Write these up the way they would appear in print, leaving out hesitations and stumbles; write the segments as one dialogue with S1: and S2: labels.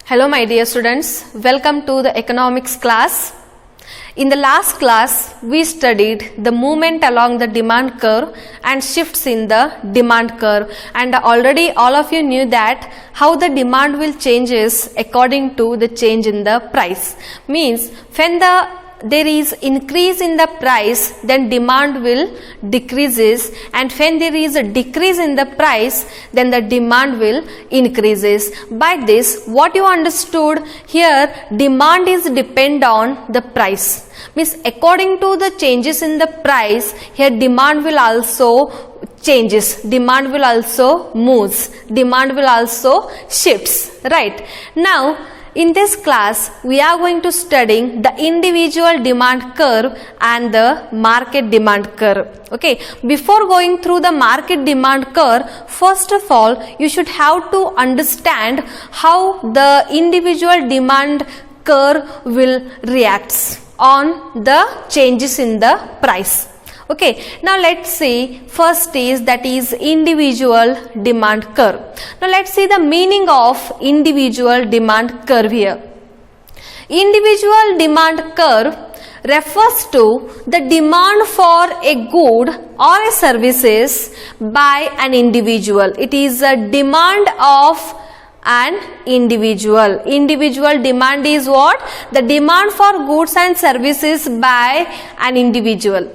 S1: Hello my dear students, welcome to the economics class. In the last class, we studied the movement along the demand curve and shifts in the demand curve, and already all of you knew that how the demand will changes according to the change in the price. Means when there is increase in the price, then demand will decreases, and when there is a decrease in the price, then the demand will increases. By this, what you understood here, demand is depend on the price. Means according to the changes in the price, here demand will also changes, demand will also moves, demand will also shifts, right? Now in this class, we are going to studying the individual demand curve and the market demand curve. Okay, before going through the market demand curve, first of all, you should have to understand how the individual demand curve will react on the changes in the price. Okay, now let's see, first is that is individual demand curve. Now let's see the meaning of individual demand curve here. Individual demand curve refers to the demand for a good or a services by an individual. It is a demand of an individual. Individual demand is what? The demand for goods and services by an individual.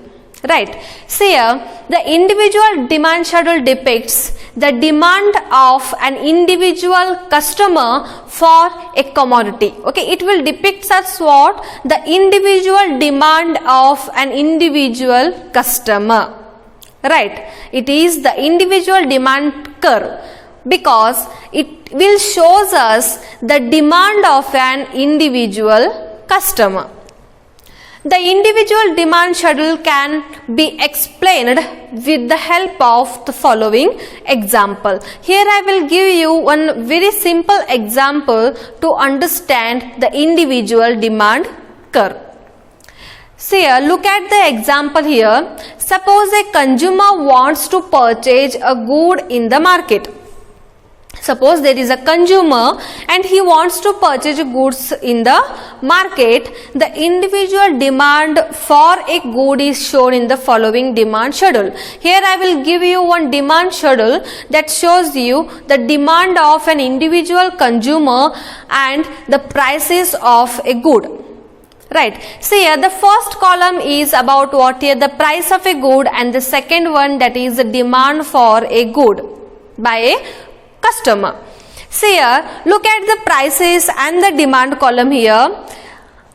S1: Right. So here the individual demand schedule depicts the demand of an individual customer for a commodity. Okay, it will depict as what? The individual demand of an individual customer. Right. It is the individual demand curve because it will shows us the demand of an individual customer. The individual demand schedule can be explained with the help of the following example. Here I will give you one very simple example to understand the individual demand curve. See here, look at the example here. Suppose a consumer wants to purchase a good in the market. Suppose there is a consumer and he wants to purchase goods in the market. The individual demand for a good is shown in the following demand schedule. Here I will give you one demand schedule that shows you the demand of an individual consumer and the prices of a good. Right. See here, the first column is about what here, the price of a good, and the second one, that is the demand for a good by a customer. See here, look at the prices and the demand column here.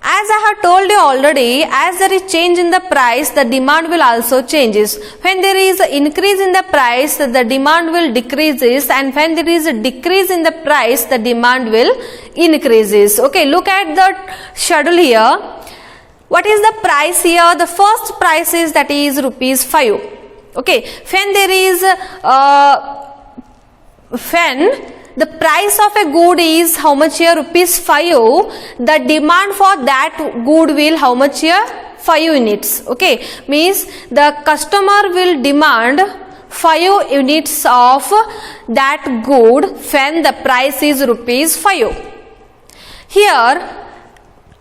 S1: As I have told you already, as there is change in the price, the demand will also changes. When there is an increase in the price, the demand will decreases, and when there is a decrease in the price, the demand will increases. Okay, look at the schedule here. What is the price here? The first price is that is ₹5. Okay, when there is when the price of a good is how much here? ₹5, the demand for that good will how much here? 5 units. Okay, means the customer will demand 5 units of that good when the price is ₹5. Here,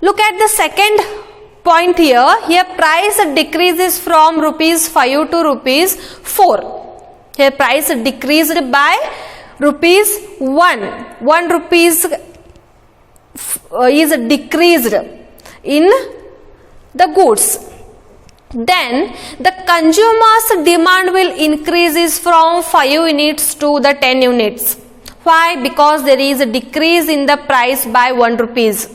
S1: look at the second point here. Here price decreases from ₹5 to ₹4. Here price decreased by ₹1. 1 rupees is decreased in the goods. Then the consumer's demand will increases from 5 units to the 10 units. Why? Because there is a decrease in the price by 1 rupees.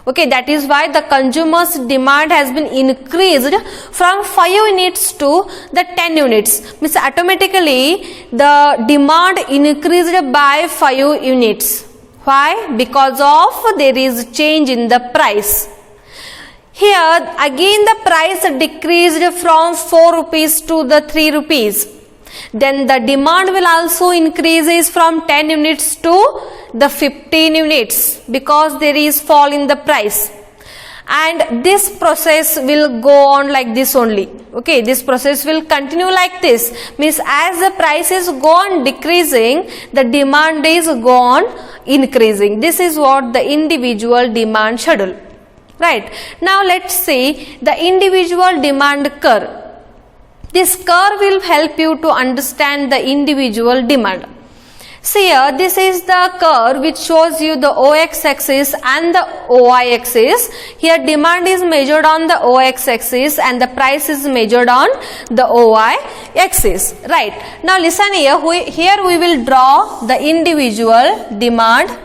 S1: Okay, that is why the consumer's demand has been increased from 5 units to the 10 units. Means automatically the demand increased by 5 units. Why? Because of there is change in the price. Here again the price decreased from 4 rupees to the 3 rupees. Then the demand will also increases from 10 units to the 15 units because there is fall in the price. and this process will go on like this only. Okay, this process will continue like this, means as the prices go on decreasing, the demand is go on increasing. This is what the individual demand schedule. Right, now let's see the individual demand curve. This curve will help you to understand the individual demand. See here, this is the curve which shows you the OX axis and the OY axis. Here demand is measured on the OX axis and the price is measured on the OY axis. Right. Now listen here, here we will draw the individual demand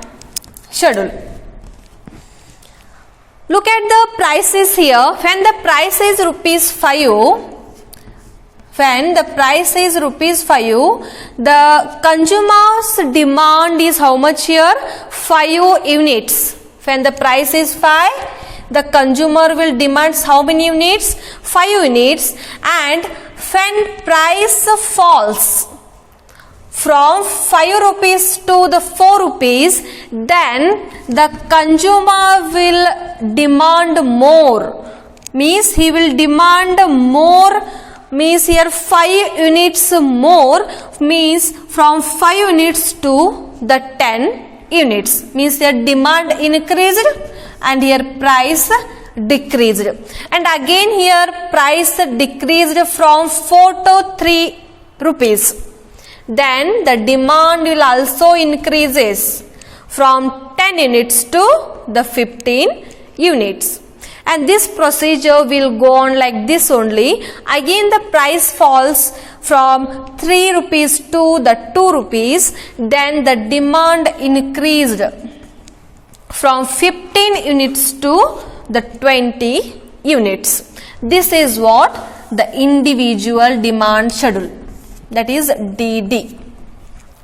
S1: schedule. Look at the prices here. When the price is rupees 5, when the price is rupees 5, the consumer's demand is how much here? 5 units. When the price is 5, the consumer will demand how many units? 5 units. And when price falls from 5 rupees to the 4 rupees, then the consumer will demand more. Means he will demand more. Means here 5 units more, means from 5 units to the 10 units. Means here demand increased and here price decreased. And again here price decreased from 4 to 3 rupees. Then the demand will also increases from 10 units to the 15 units. And this procedure will go on like this only. Again the price falls from 3 rupees to the 2 rupees. Then the demand increased from 15 units to the 20 units. This is what the individual demand schedule, that is DD.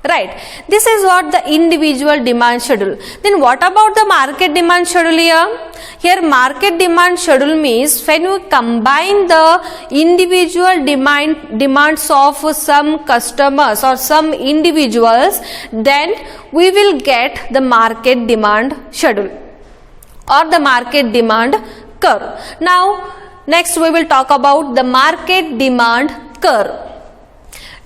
S1: Right. This is what the individual demand schedule. Then what about the market demand schedule here? Here market demand schedule means when we combine the individual demands of some customers or some individuals, then we will get the market demand schedule or the market demand curve. Now next we will talk about the market demand curve.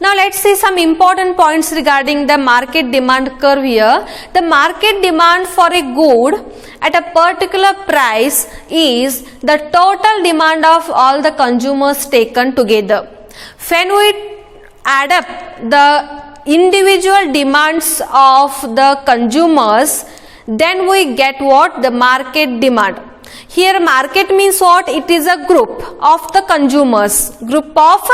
S1: Now let's see some important points regarding the market demand curve here. The market demand for a good at a particular price is the total demand of all the consumers taken together. When we add up the individual demands of the consumers, then we get what? The market demand. Here market means what? It is a group of the consumers, group of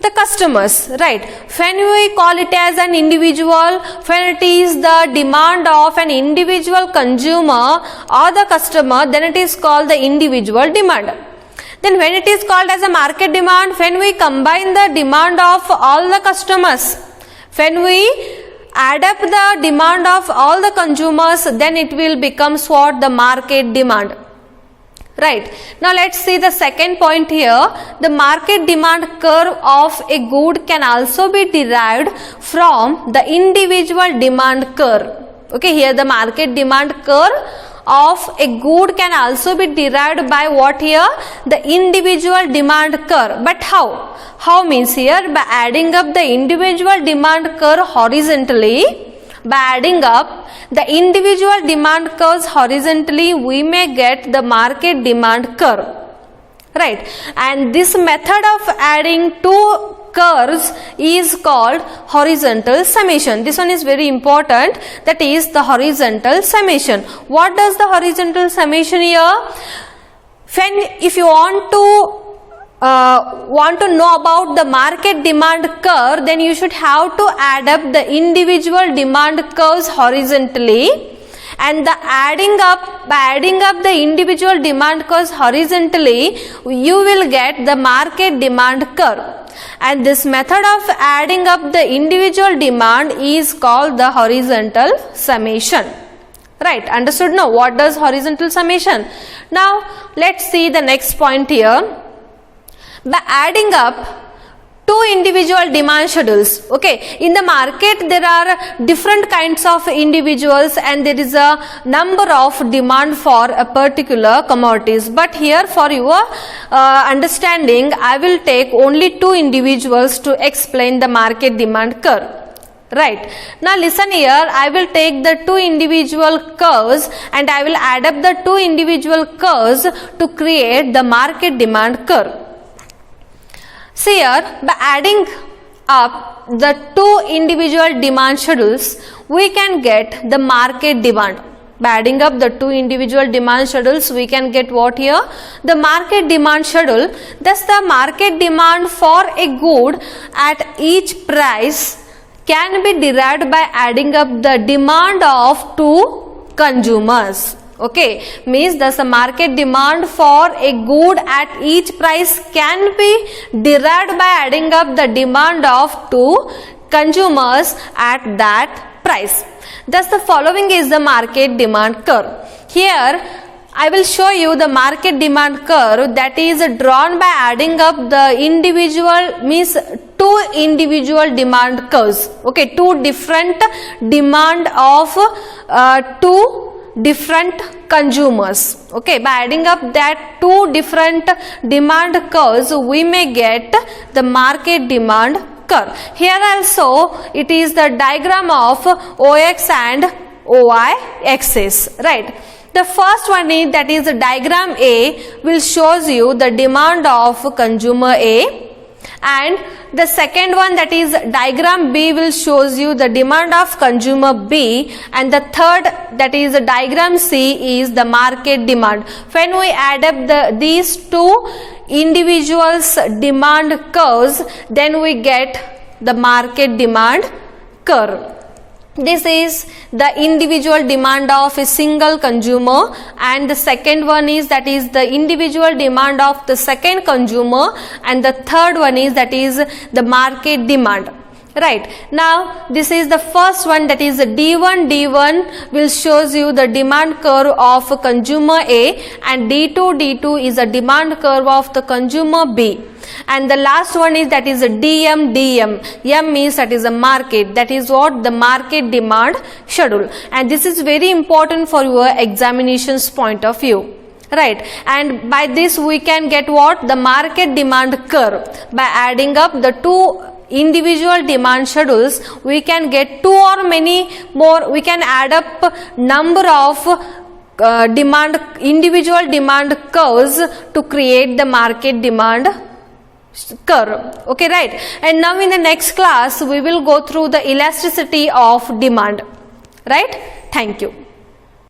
S1: the customers, right? When we call it as an individual, when it is the demand of an individual consumer or the customer, then it is called the individual demand. Then when it is called as a market demand, when we combine the demand of all the customers, when we add up the demand of all the consumers, then it will become what? The market demand. Right. Now let's see the second point here. The market demand curve of a good can also be derived from the individual demand curve. Okay, here the market demand curve of a good can also be derived by what here? The individual demand curve. But how? How means here by adding up the individual demand curve horizontally. By adding up the individual demand curves horizontally, we may get the market demand curve. Right. And this method of adding two curves is called horizontal summation. This one is very important, that is the horizontal summation. What does the horizontal summation here? If you want to know about the market demand curve, then you should have to add up the individual demand curves horizontally, and by adding up the individual demand curves horizontally, you will get the market demand curve. And this method of adding up the individual demand is called the horizontal summation. Right, understood now? What does horizontal summation? Now let's see the next point here. By adding up two individual demand schedules. Okay, in the market there are different kinds of individuals and there is a number of demand for a particular commodities, but here for your understanding I will take only two individuals to explain the market demand curve. Right, now listen here, I will take the two individual curves and I will add up the two individual curves to create the market demand curve. See here, by adding up the two individual demand schedules, we can get the market demand. By adding up the two individual demand schedules, we can get what here? The market demand schedule. Thus, the market demand for a good at each price can be derived by adding up the demand of two consumers. Okay, means thus the market demand for a good at each price can be derived by adding up the demand of two consumers at that price. Thus the following is the market demand curve. Here I will show you the market demand curve that is drawn by adding up the individual, means two individual demand curves. Okay, two different demand of two different consumers. Okay, by adding up that two different demand curves, we may get the market demand curve. Here also it is the diagram of OX and OY axis. Right, the first one is, that is the diagram A, will shows you the demand of consumer A, and the second one, that is diagram B, will shows you the demand of consumer B, and the third, that is the diagram C, is the market demand. When we add up these two individuals demand curves, then we get the market demand curve. This is the individual demand of a single consumer, and the second one is, that is the individual demand of the second consumer, and the third one is, that is the market demand. Right, now this is the first one, that is D1. D1 will shows you the demand curve of consumer A, and D2 is a demand curve of the consumer B, and the last one is, that is DM. M means that is a market, that is what the market demand schedule, and this is very important for your examinations point of view. Right, and by this we can get what? The market demand curve. By adding up the two individual demand schedules, we can get two or many more, we can add up number of individual demand curves to create the market demand curve. Okay, right, and now in the next class we will go through the elasticity of demand. Right, thank you.